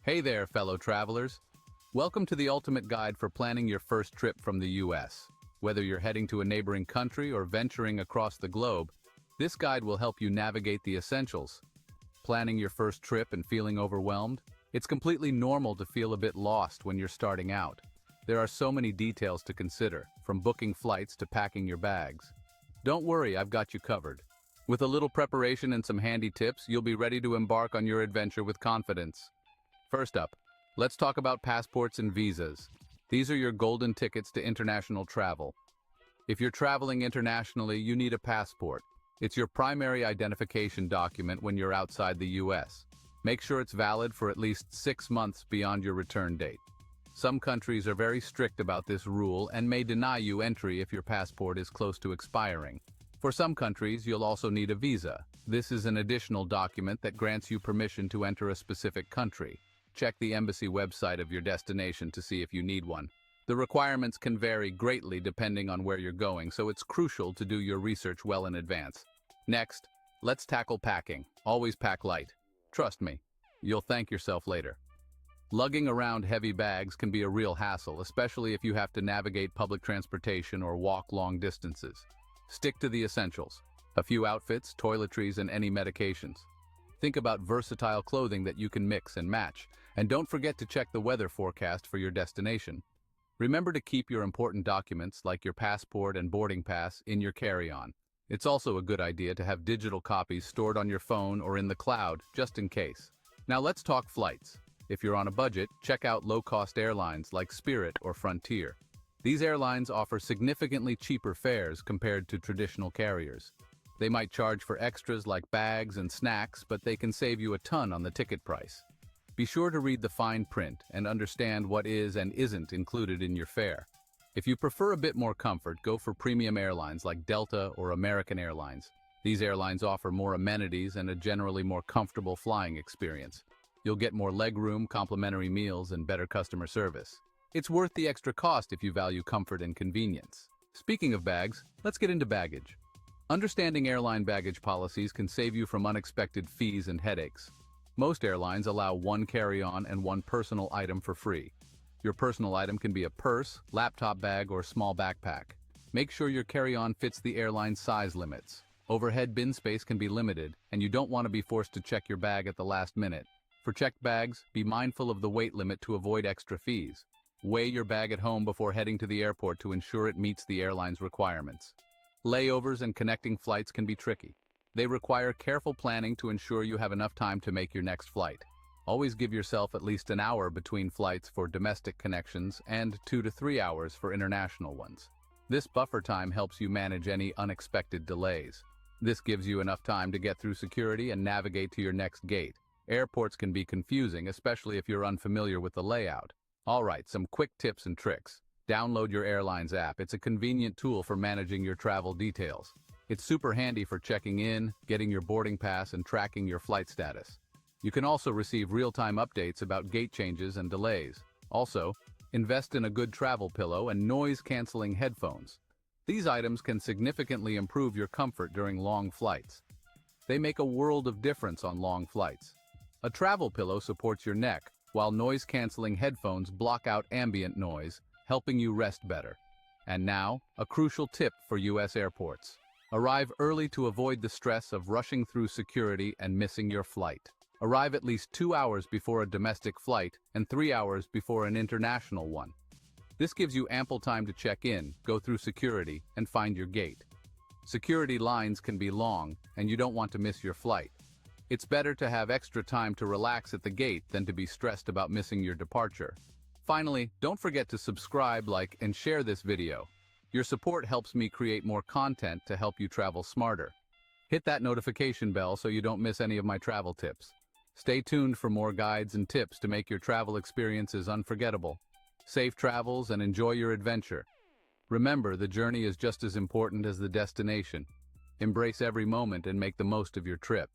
Hey there, fellow travelers. Welcome to the ultimate guide for planning your first trip from the US. Whether you're heading to a neighboring country or venturing across the globe, this guide will help you navigate the essentials. Planning your first trip and feeling overwhelmed? It's completely normal to feel a bit lost when you're starting out. There are so many details to consider, from booking flights to packing your bags. Don't worry, I've got you covered. With a little preparation and some handy tips, you'll be ready to embark on your adventure with confidence. First up, let's talk about passports and visas. These are your golden tickets to international travel. If you're traveling internationally, you need a passport. It's your primary identification document when you're outside the US. Make sure it's valid for at least 6 months beyond your return date. Some countries are very strict about this rule and may deny you entry if your passport is close to expiring. For some countries, you'll also need a visa. This is an additional document that grants you permission to enter a specific country. Check the embassy website of your destination to see if you need one. The requirements can vary greatly depending on where you're going, so it's crucial to do your research well in advance. Next, let's tackle packing. Always pack light. Trust me, you'll thank yourself later. Lugging around heavy bags can be a real hassle, especially if you have to navigate public transportation or walk long distances. Stick to the essentials: a few outfits, toiletries, and any medications. Think about versatile clothing that you can mix and match, and don't forget to check the weather forecast for your destination. Remember to keep your important documents, like your passport and boarding pass, in your carry-on. It's also a good idea to have digital copies stored on your phone or in the cloud, just in case. Now let's talk flights. If you're on a budget, check out low-cost airlines like Spirit or Frontier. These airlines offer significantly cheaper fares compared to traditional carriers. They might charge for extras like bags and snacks, but they can save you a ton on the ticket price. Be sure to read the fine print and understand what is and isn't included in your fare. If you prefer a bit more comfort, go for premium airlines like Delta or American Airlines. These airlines offer more amenities and a generally more comfortable flying experience. You'll get more legroom, complimentary meals, and better customer service. It's worth the extra cost if you value comfort and convenience. Speaking of bags, let's get into baggage. Understanding airline baggage policies can save you from unexpected fees and headaches. Most airlines allow one carry-on and one personal item for free. Your personal item can be a purse, laptop bag, or small backpack. Make sure your carry-on fits the airline's size limits. Overhead bin space can be limited, and you don't want to be forced to check your bag at the last minute. For checked bags, be mindful of the weight limit to avoid extra fees. Weigh your bag at home before heading to the airport to ensure it meets the airline's requirements. Layovers and connecting flights can be tricky. They require careful planning to ensure you have enough time to make your next flight. Always give yourself at least an hour between flights for domestic connections and 2 to 3 hours for international ones. This buffer time helps you manage any unexpected delays. This gives you enough time to get through security and navigate to your next gate. Airports can be confusing, especially if you're unfamiliar with the layout. Alright, some quick tips and tricks. Download your airline's app. It's a convenient tool for managing your travel details. It's super handy for checking in, getting your boarding pass, and tracking your flight status. You can also receive real-time updates about gate changes and delays. Also, invest in a good travel pillow and noise-canceling headphones. These items can significantly improve your comfort during long flights. They make a world of difference on long flights. A travel pillow supports your neck, while noise-canceling headphones block out ambient noise, helping you rest better. And now, a crucial tip for US airports. Arrive early to avoid the stress of rushing through security and missing your flight. Arrive at least 2 hours before a domestic flight and 3 hours before an international one. This gives you ample time to check in, go through security, and find your gate. Security lines can be long, and you don't want to miss your flight. It's better to have extra time to relax at the gate than to be stressed about missing your departure. Finally, don't forget to subscribe, like, and share this video. Your support helps me create more content to help you travel smarter. Hit that notification bell so you don't miss any of my travel tips. Stay tuned for more guides and tips to make your travel experiences unforgettable. Safe travels and enjoy your adventure. Remember, the journey is just as important as the destination. Embrace every moment and make the most of your trip.